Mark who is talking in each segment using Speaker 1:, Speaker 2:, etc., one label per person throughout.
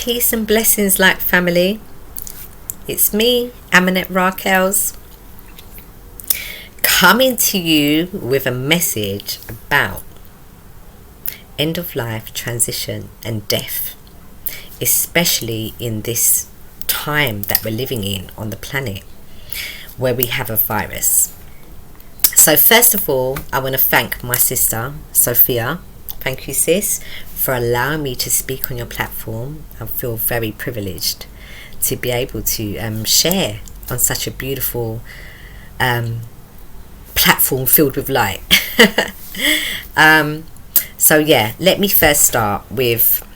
Speaker 1: Peace and blessings, like family. It's me, Amunet Rakels, coming to you with a message about end of life, transition and death, especially in this time that we're living in on the planet where we have a virus. So first of all, I want to thank my sister Sophia. Thank you, sis, for allowing me to speak on your platform. I feel very privileged to be able to share on such a beautiful platform filled with light. So yeah, let me first start with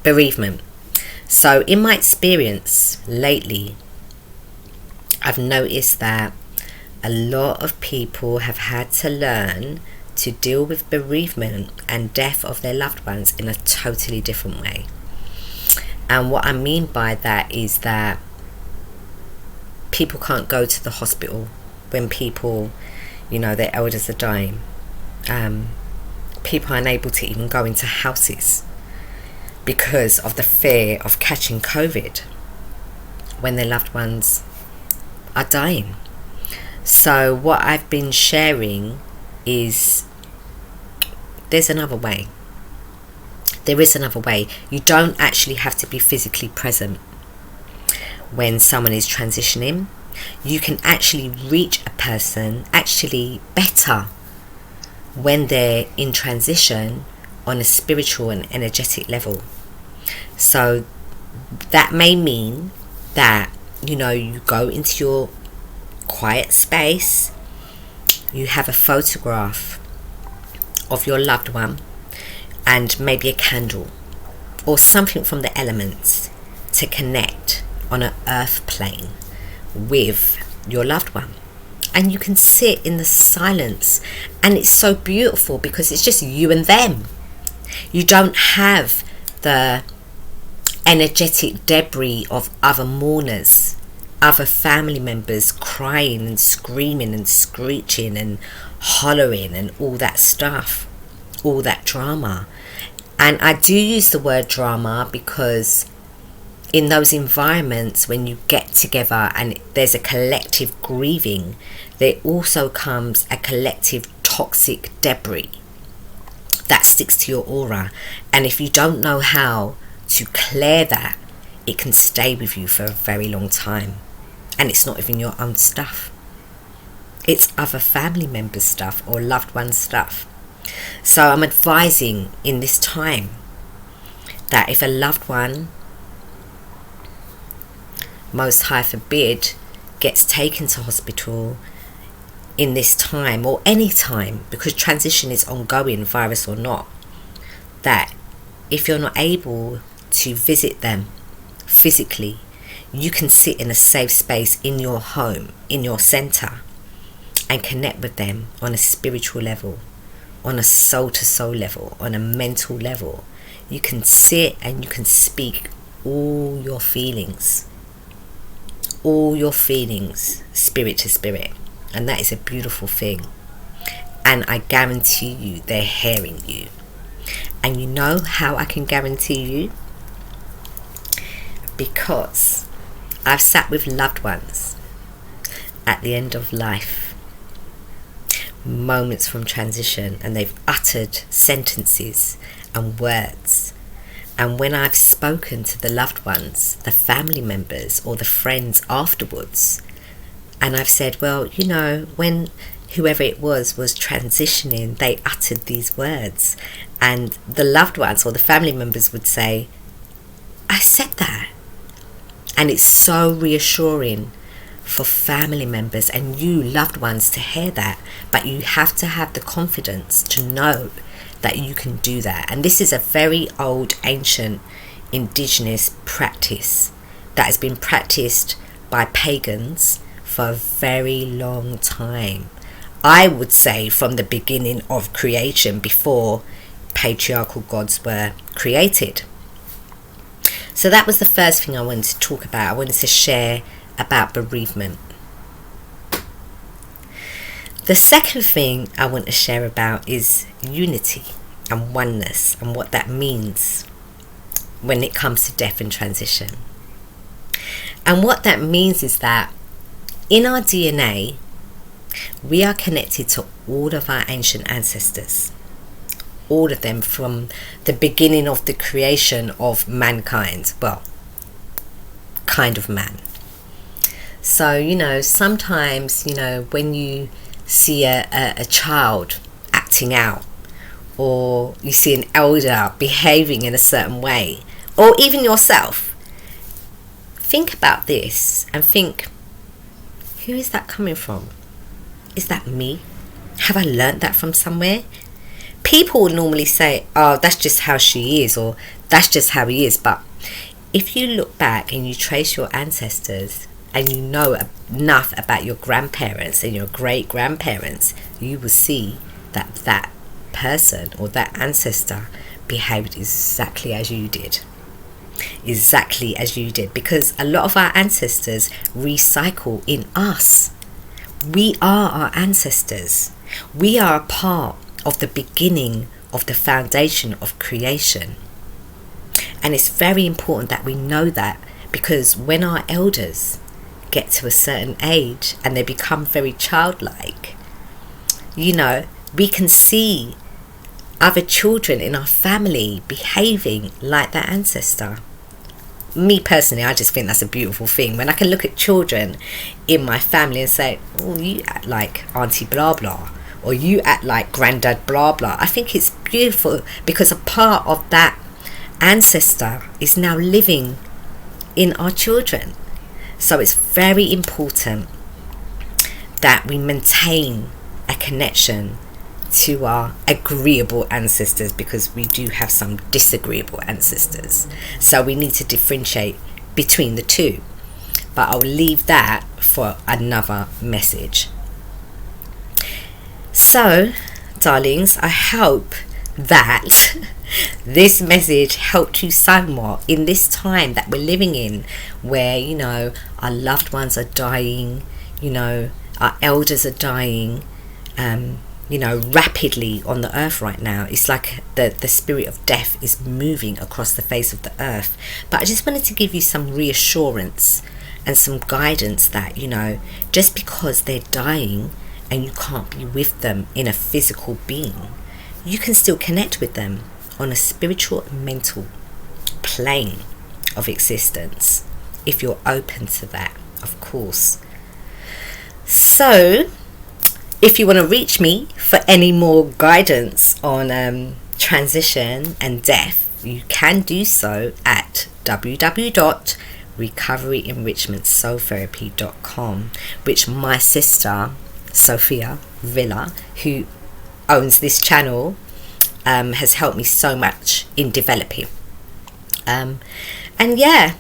Speaker 1: bereavement. So in my experience lately, I've noticed that a lot of people have had to learn to deal with bereavement and death of their loved ones in a totally different way. And what I mean by that is that people can't go to the hospital when people, their elders are dying. People are unable to even go into houses because of the fear of catching COVID when their loved ones are dying. So what I've been sharing is there's another way. There is another way. You don't actually have to be physically present when someone is transitioning. You can actually reach a person actually better when they're in transition on a spiritual and energetic level. So that may mean that you go into your quiet space, you have a photograph of your loved one and maybe a candle or something from the elements to connect on an earth plane with your loved one. And you can sit in the silence, and it's so beautiful because it's just you and them. You don't have the energetic debris of other mourners, other family members crying and screaming and screeching and hollering and all that stuff, all that drama. And I do use the word drama because in those environments when you get together and there's a collective grieving, there also comes a collective toxic debris that sticks to your aura. And if you don't know how to clear that, it can stay with you for a very long time. And it's not even your own stuff. It's other family members' stuff or loved ones' stuff. So I'm advising in this time that if a loved one, most high forbid, gets taken to hospital in this time or any time, because transition is ongoing, virus or not, that if you're not able to visit them physically, you can sit in a safe space in your home, in your center, and connect with them on a spiritual level, on a soul-to-soul level, on a mental level. You can sit and you can speak all your feelings, spirit to spirit. And that is a beautiful thing. And I guarantee you they're hearing you. And you know how I can guarantee you? Because I've sat with loved ones at the end of life, moments from transition, and they've uttered sentences and words. And when I've spoken to the loved ones, the family members or the friends afterwards, and I've said, well, when whoever it was transitioning, they uttered these words. And the loved ones or the family members would say, I said that. And it's so reassuring for family members and you loved ones to hear that. But you have to have the confidence to know that you can do that. And this is a very old, ancient, indigenous practice that has been practiced by pagans for a very long time. I would say from the beginning of creation, before patriarchal gods were created. So that was the first thing I wanted to talk about. I wanted to share about bereavement. The second thing I want to share about is unity and oneness and what that means when it comes to death and transition. And what that means is that in our DNA, we are connected to all of our ancient ancestors. All of them, from the beginning of the creation of mankind. Well, kind of man. So, sometimes, when you see a child acting out, or you see an elder behaving in a certain way, or even yourself, think about this and think, who is that coming from? Is that me? Have I learnt that from somewhere? People will normally say, oh, that's just how she is, or that's just how he is. But if you look back and you trace your ancestors, and you know enough about your grandparents and your great-grandparents, you will see that that person or that ancestor behaved exactly as you did. Exactly as you did. Because a lot of our ancestors recycle in us. We are our ancestors. We are a part of the beginning of the foundation of creation. And it's very important that we know that, because when our elders get to a certain age and they become very childlike, we can see other children in our family behaving like their ancestor. Me personally, I just think that's a beautiful thing. When I can look at children in my family and say, oh, you act like Auntie blah blah, or you act like Granddad blah blah. I think it's beautiful, because a part of that ancestor is now living in our children. So it's very important that we maintain a connection to our agreeable ancestors, because we do have some disagreeable ancestors. So we need to differentiate between the two. But I'll leave that for another message. So, darlings, I hope that this message helped you somewhat in this time that we're living in, where our loved ones are dying, our elders are dying, rapidly on the earth right now. It's like the spirit of death is moving across the face of the earth. But I just wanted to give you some reassurance and some guidance that just because they're dying and you can't be with them in a physical being, you can still connect with them on a spiritual and mental plane of existence, if you're open to that, of course. So, if you want to reach me for any more guidance on transition and death, you can do so at www.recoveryenrichmentsoultherapy.com, which my sister Sophia Villa, who owns this channel, has helped me so much in developing. And yeah,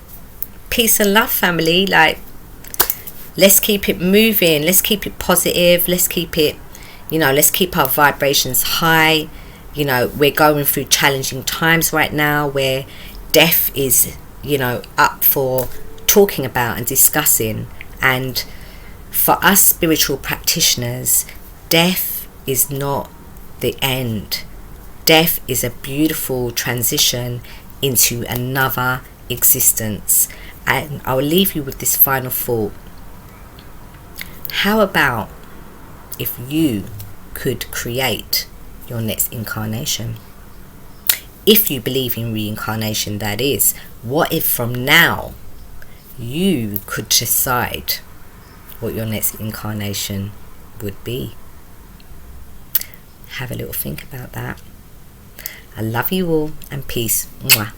Speaker 1: peace and love, family. Let's keep it moving, let's keep it positive, let's keep it, let's keep our vibrations high. We're going through challenging times right now where death is, up for talking about and discussing. And for us spiritual practitioners, death is not the end. Death is a beautiful transition into another existence. And I'll leave you with this final thought. How about if you could create your next incarnation? If you believe in reincarnation, that is. What if from now you could decide what your next incarnation would be? Have a little think about that. I love you all, and peace. Mwah.